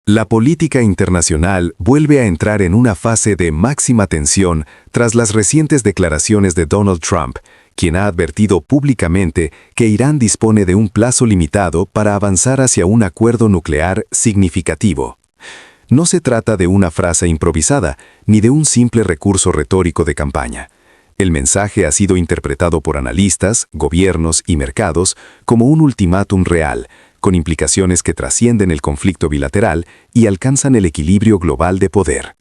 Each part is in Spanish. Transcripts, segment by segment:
La política internacional vuelve a entrar en una fase de máxima tensión tras las recientes declaraciones de Donald Trump, quien ha advertido públicamente que Irán dispone de un plazo limitado para avanzar hacia un acuerdo nuclear significativo. No se trata de una frase improvisada, ni de un simple recurso retórico de campaña. El mensaje ha sido interpretado por analistas, gobiernos y mercados como un ultimátum real, con implicaciones que trascienden el conflicto bilateral y alcanzan el equilibrio global de poder.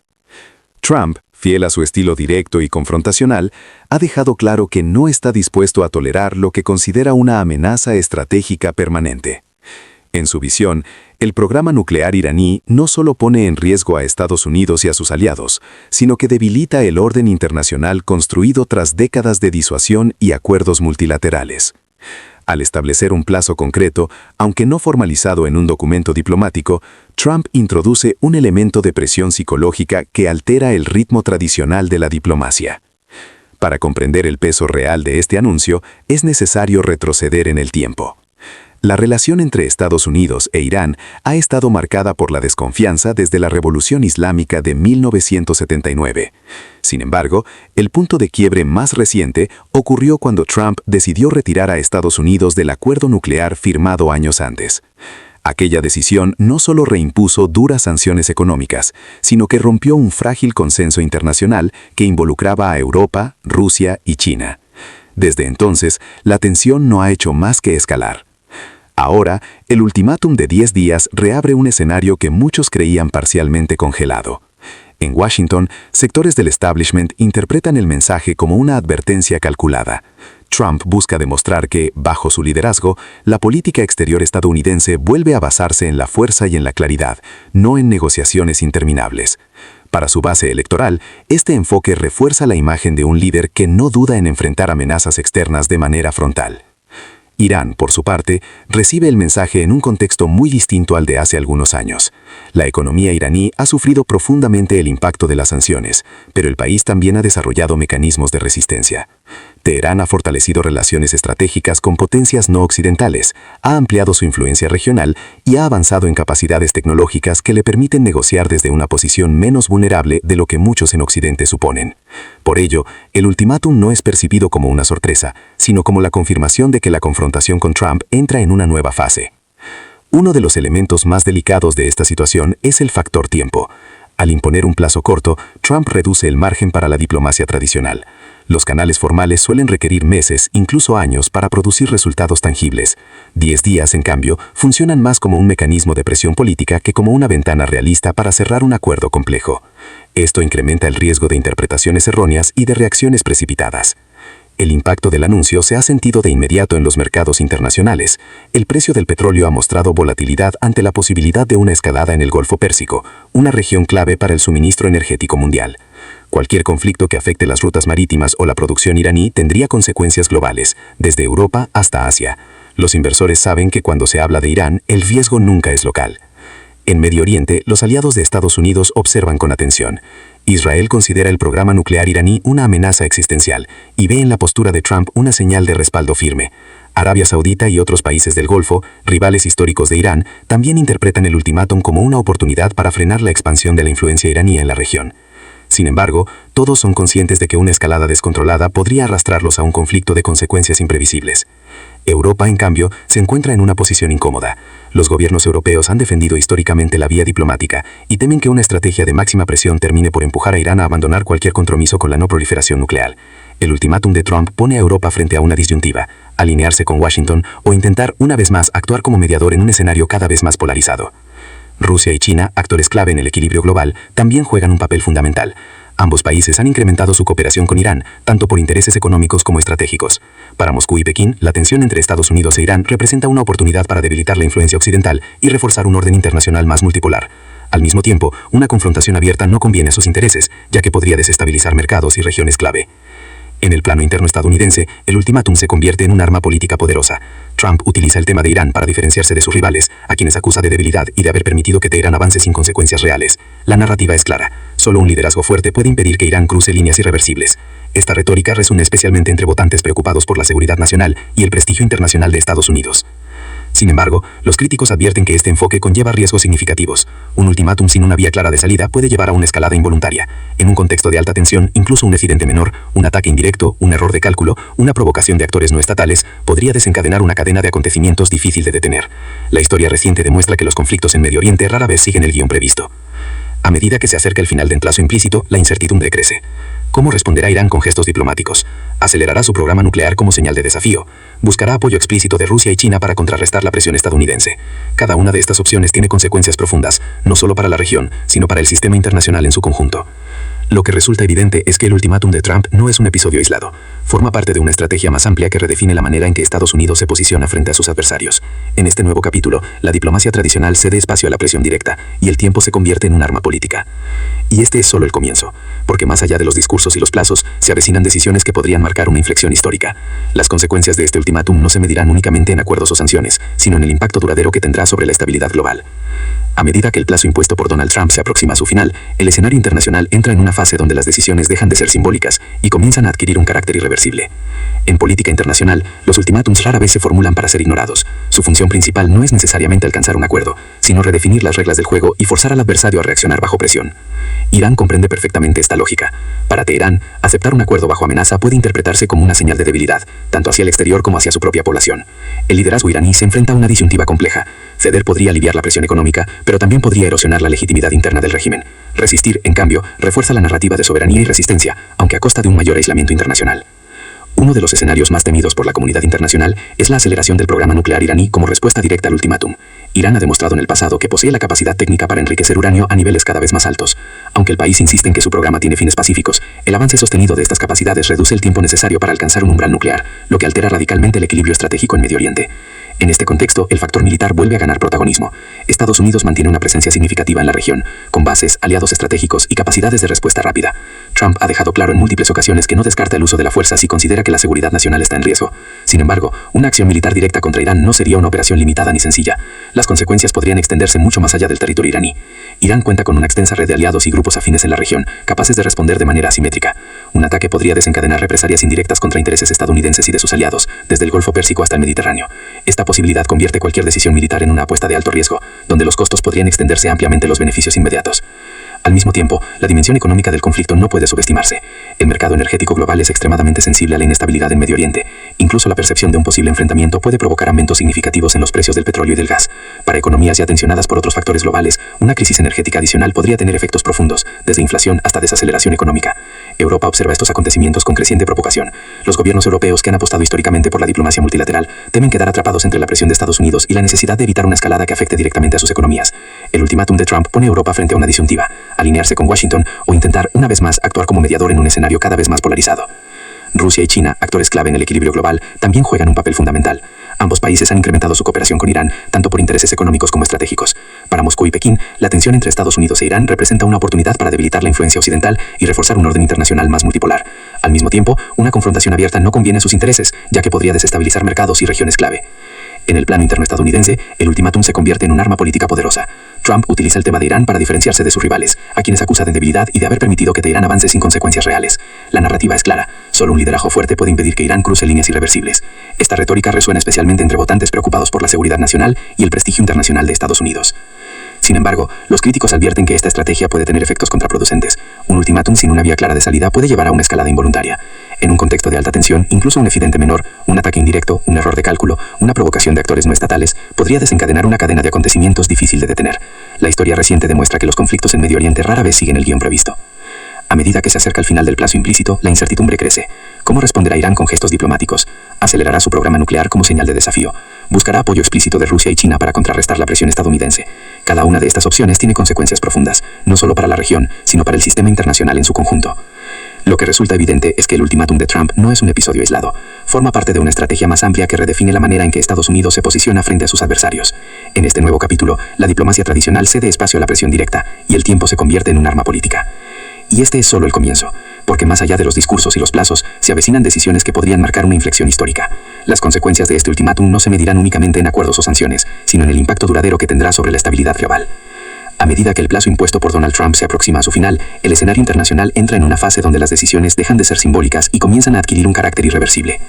Trump, fiel a su estilo directo y confrontacional, ha dejado claro que no está dispuesto a tolerar lo que considera una amenaza estratégica permanente. En su visión, el programa nuclear iraní no solo pone en riesgo a Estados Unidos y a sus aliados, sino que debilita el orden internacional construido tras décadas de disuasión y acuerdos multilaterales. Al establecer un plazo concreto, aunque no formalizado en un documento diplomático, Trump introduce un elemento de presión psicológica que altera el ritmo tradicional de la diplomacia. Para comprender el peso real de este anuncio, es necesario retroceder en el tiempo. La relación entre Estados Unidos e Irán ha estado marcada por la desconfianza desde la Revolución Islámica de 1979. Sin embargo, el punto de quiebre más reciente ocurrió cuando Trump decidió retirar a Estados Unidos del acuerdo nuclear firmado años antes. Aquella decisión no solo reimpuso duras sanciones económicas, sino que rompió un frágil consenso internacional que involucraba a Europa, Rusia y China. Desde entonces, la tensión no ha hecho más que escalar. Ahora, el ultimátum de 10 días reabre un escenario que muchos creían parcialmente congelado. En Washington, sectores del establishment interpretan el mensaje como una advertencia calculada. Trump busca demostrar que, bajo su liderazgo, la política exterior estadounidense vuelve a basarse en la fuerza y en la claridad, no en negociaciones interminables. Para su base electoral, este enfoque refuerza la imagen de un líder que no duda en enfrentar amenazas externas de manera frontal. Irán, por su parte, recibe el mensaje en un contexto muy distinto al de hace algunos años. La economía iraní ha sufrido profundamente el impacto de las sanciones, pero el país también ha desarrollado mecanismos de resistencia. Teherán ha fortalecido relaciones estratégicas con potencias no occidentales, ha ampliado su influencia regional y ha avanzado en capacidades tecnológicas que le permiten negociar desde una posición menos vulnerable de lo que muchos en Occidente suponen. Por ello, el ultimátum no es percibido como una sorpresa, sino como la confirmación de que la confrontación con Trump entra en una nueva fase. Uno de los elementos más delicados de esta situación es el factor tiempo. Al imponer un plazo corto, Trump reduce el margen para la diplomacia tradicional. Los canales formales suelen requerir meses, incluso años, para producir resultados tangibles. 10 días, en cambio, funcionan más como un mecanismo de presión política que como una ventana realista para cerrar un acuerdo complejo. Esto incrementa el riesgo de interpretaciones erróneas y de reacciones precipitadas. El impacto del anuncio se ha sentido de inmediato en los mercados internacionales. El precio del petróleo ha mostrado volatilidad ante la posibilidad de una escalada en el Golfo Pérsico, una región clave para el suministro energético mundial. Cualquier conflicto que afecte las rutas marítimas o la producción iraní tendría consecuencias globales, desde Europa hasta Asia. Los inversores saben que cuando se habla de Irán, el riesgo nunca es local. En Medio Oriente, los aliados de Estados Unidos observan con atención. Israel considera el programa nuclear iraní una amenaza existencial y ve en la postura de Trump una señal de respaldo firme. Arabia Saudita y otros países del Golfo, rivales históricos de Irán, también interpretan el ultimátum como una oportunidad para frenar la expansión de la influencia iraní en la región. Sin embargo, todos son conscientes de que una escalada descontrolada podría arrastrarlos a un conflicto de consecuencias imprevisibles. Europa, en cambio, se encuentra en una posición incómoda. Los gobiernos europeos han defendido históricamente la vía diplomática y temen que una estrategia de máxima presión termine por empujar a Irán a abandonar cualquier compromiso con la no proliferación nuclear. El ultimátum de Trump pone a Europa frente a una disyuntiva: alinearse con Washington o intentar, una vez más, actuar como mediador en un escenario cada vez más polarizado. Rusia y China, actores clave en el equilibrio global, también juegan un papel fundamental. Ambos países han incrementado su cooperación con Irán, tanto por intereses económicos como estratégicos. Para Moscú y Pekín, la tensión entre Estados Unidos e Irán representa una oportunidad para debilitar la influencia occidental y reforzar un orden internacional más multipolar. Al mismo tiempo, una confrontación abierta no conviene a sus intereses, ya que podría desestabilizar mercados y regiones clave. En el plano interno estadounidense, el ultimátum se convierte en un arma política poderosa. Trump utiliza el tema de Irán para diferenciarse de sus rivales, a quienes acusa de debilidad y de haber permitido que Teherán avance sin consecuencias reales. La narrativa es clara: solo un liderazgo fuerte puede impedir que Irán cruce líneas irreversibles. Esta retórica resuena especialmente entre votantes preocupados por la seguridad nacional y el prestigio internacional de Estados Unidos. Sin embargo, los críticos advierten que este enfoque conlleva riesgos significativos. Un ultimátum sin una vía clara de salida puede llevar a una escalada involuntaria. En un contexto de alta tensión, incluso un incidente menor, un ataque indirecto, un error de cálculo, una provocación de actores no estatales, podría desencadenar una cadena de acontecimientos difícil de detener. La historia reciente demuestra que los conflictos en Medio Oriente rara vez siguen el guión previsto. A medida que se acerca el final del plazo implícito, la incertidumbre crece. ¿Cómo responderá Irán con gestos diplomáticos? ¿Acelerará su programa nuclear como señal de desafío? ¿Buscará apoyo explícito de Rusia y China para contrarrestar la presión estadounidense? Cada una de estas opciones tiene consecuencias profundas, no solo para la región, sino para el sistema internacional en su conjunto. Lo que resulta evidente es que el ultimátum de Trump no es un episodio aislado. Forma parte de una estrategia más amplia que redefine la manera en que Estados Unidos se posiciona frente a sus adversarios. En este nuevo capítulo, la diplomacia tradicional cede espacio a la presión directa, y el tiempo se convierte en un arma política. Y este es solo el comienzo, porque más allá de los discursos y los plazos, se avecinan decisiones que podrían marcar una inflexión histórica. Las consecuencias de este ultimátum no se medirán únicamente en acuerdos o sanciones, sino en el impacto duradero que tendrá sobre la estabilidad global. A medida que el plazo impuesto por Donald Trump se aproxima a su final, el escenario internacional entra en una fase donde las decisiones dejan de ser simbólicas y comienzan a adquirir un carácter irreversible. En política internacional, los ultimátums rara vez se formulan para ser ignorados. Su función principal no es necesariamente alcanzar un acuerdo, sino redefinir las reglas del juego y forzar al adversario a reaccionar bajo presión. Irán comprende perfectamente esta lógica. Para Teherán, aceptar un acuerdo bajo amenaza puede interpretarse como una señal de debilidad, tanto hacia el exterior como hacia su propia población. El liderazgo iraní se enfrenta a una disyuntiva compleja. Ceder podría aliviar la presión económica, pero también podría erosionar la legitimidad interna del régimen. Resistir, en cambio, refuerza la narrativa de soberanía y resistencia, aunque a costa de un mayor aislamiento internacional. Uno de los escenarios más temidos por la comunidad internacional es la aceleración del programa nuclear iraní como respuesta directa al ultimátum. Irán ha demostrado en el pasado que posee la capacidad técnica para enriquecer uranio a niveles cada vez más altos. Aunque el país insiste en que su programa tiene fines pacíficos, el avance sostenido de estas capacidades reduce el tiempo necesario para alcanzar un umbral nuclear, lo que altera radicalmente el equilibrio estratégico en Medio Oriente. En este contexto, el factor militar vuelve a ganar protagonismo. Estados Unidos mantiene una presencia significativa en la región, con bases, aliados estratégicos y capacidades de respuesta rápida. Trump ha dejado claro en múltiples ocasiones que no descarta el uso de la fuerza si considera que la seguridad nacional está en riesgo. Sin embargo, una acción militar directa contra Irán no sería una operación limitada ni sencilla. Las consecuencias podrían extenderse mucho más allá del territorio iraní. Irán cuenta con una extensa red de aliados y grupos afines en la región, capaces de responder de manera asimétrica. Un ataque podría desencadenar represalias indirectas contra intereses estadounidenses y de sus aliados, desde el Golfo Pérsico hasta el Mediterráneo. Esta posibilidad convierte cualquier decisión militar en una apuesta de alto riesgo, donde los costos podrían extenderse ampliamente a los beneficios inmediatos. Al mismo tiempo, la dimensión económica del conflicto no puede subestimarse. El mercado energético global es extremadamente sensible a la inestabilidad en Medio Oriente. Incluso la percepción de un posible enfrentamiento puede provocar aumentos significativos en los precios del petróleo y del gas. Para economías ya tensionadas por otros factores globales, una crisis energética adicional podría tener efectos profundos, desde inflación hasta desaceleración económica. Europa observa estos acontecimientos con creciente preocupación. Los gobiernos europeos, que han apostado históricamente por la diplomacia multilateral, temen quedar atrapados entre la presión de Estados Unidos y la necesidad de evitar una escalada que afecte directamente a sus economías. El ultimátum de Trump pone a Europa frente a una disyuntiva: alinearse con Washington o intentar, una vez más, actuar como mediador en un escenario cada vez más polarizado. Rusia y China, actores clave en el equilibrio global, también juegan un papel fundamental. Ambos países han incrementado su cooperación con Irán, tanto por intereses económicos como estratégicos. Para Moscú y Pekín, la tensión entre Estados Unidos e Irán representa una oportunidad para debilitar la influencia occidental y reforzar un orden internacional más multipolar. Al mismo tiempo, una confrontación abierta no conviene a sus intereses, ya que podría desestabilizar mercados y regiones clave. En el plano interno estadounidense, el ultimátum se convierte en un arma política poderosa. Trump utiliza el tema de Irán para diferenciarse de sus rivales, a quienes acusa de debilidad y de haber permitido que Teherán avance sin consecuencias reales. La narrativa es clara: solo un liderazgo fuerte puede impedir que Irán cruce líneas irreversibles. Esta retórica resuena especialmente entre votantes preocupados por la seguridad nacional y el prestigio internacional de Estados Unidos. Sin embargo, los críticos advierten que esta estrategia puede tener efectos contraproducentes. Un ultimátum sin una vía clara de salida puede llevar a una escalada involuntaria. En un contexto de alta tensión, incluso un incidente menor, un ataque indirecto, un error de cálculo, una provocación de actores no estatales, podría desencadenar una cadena de acontecimientos difícil de detener. La historia reciente demuestra que los conflictos en Medio Oriente rara vez siguen el guión previsto. A medida que se acerca el final del plazo implícito, la incertidumbre crece. ¿Cómo responderá Irán con gestos diplomáticos? ¿Acelerará su programa nuclear como señal de desafío? ¿Buscará apoyo explícito de Rusia y China para contrarrestar la presión estadounidense? Cada una de estas opciones tiene consecuencias profundas, no solo para la región, sino para el sistema internacional en su conjunto. Lo que resulta evidente es que el ultimátum de Trump no es un episodio aislado. Forma parte de una estrategia más amplia que redefine la manera en que Estados Unidos se posiciona frente a sus adversarios. En este nuevo capítulo, la diplomacia tradicional cede espacio a la presión directa, y el tiempo se convierte en un arma política. Y este es solo el comienzo, porque más allá de los discursos y los plazos, se avecinan decisiones que podrían marcar una inflexión histórica. Las consecuencias de este ultimátum no se medirán únicamente en acuerdos o sanciones, sino en el impacto duradero que tendrá sobre la estabilidad global. A medida que el plazo impuesto por Donald Trump se aproxima a su final, el escenario internacional entra en una fase donde las decisiones dejan de ser simbólicas y comienzan a adquirir un carácter irreversible.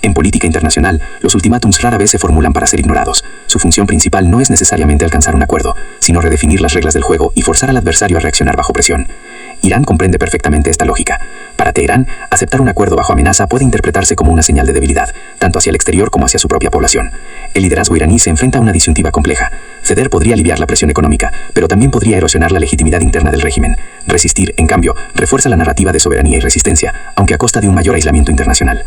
En política internacional, los ultimátums rara vez se formulan para ser ignorados. Su función principal no es necesariamente alcanzar un acuerdo, sino redefinir las reglas del juego y forzar al adversario a reaccionar bajo presión. Irán comprende perfectamente esta lógica. Para Teherán, aceptar un acuerdo bajo amenaza puede interpretarse como una señal de debilidad, tanto hacia el exterior como hacia su propia población. El liderazgo iraní se enfrenta a una disyuntiva compleja. Ceder podría aliviar la presión económica, pero también podría erosionar la legitimidad interna del régimen. Resistir, en cambio, refuerza la narrativa de soberanía y resistencia, aunque a costa de un mayor aislamiento internacional.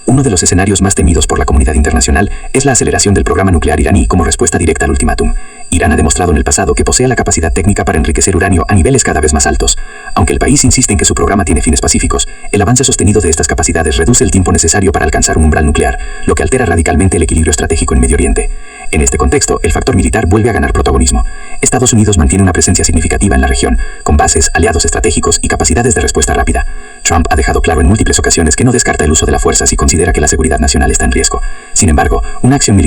Uno de los escenarios más temidos por la comunidad internacional es la aceleración del programa nuclear iraní como respuesta directa al ultimátum. Irán ha demostrado en el pasado que posee la capacidad técnica para enriquecer uranio a niveles cada vez más altos. Aunque el país insiste en que su programa tiene fines pacíficos, el avance sostenido de estas capacidades reduce el tiempo necesario para alcanzar un umbral nuclear, lo que altera radicalmente el equilibrio estratégico en Medio Oriente. En este contexto, el factor militar vuelve a ganar protagonismo. Estados Unidos mantiene una presencia significativa en la región, con bases, aliados estratégicos y capacidades de respuesta rápida. Trump ha dejado claro en múltiples ocasiones que no descarta el uso de la fuerza si considera que la seguridad nacional está en riesgo. Sin embargo, una acción militar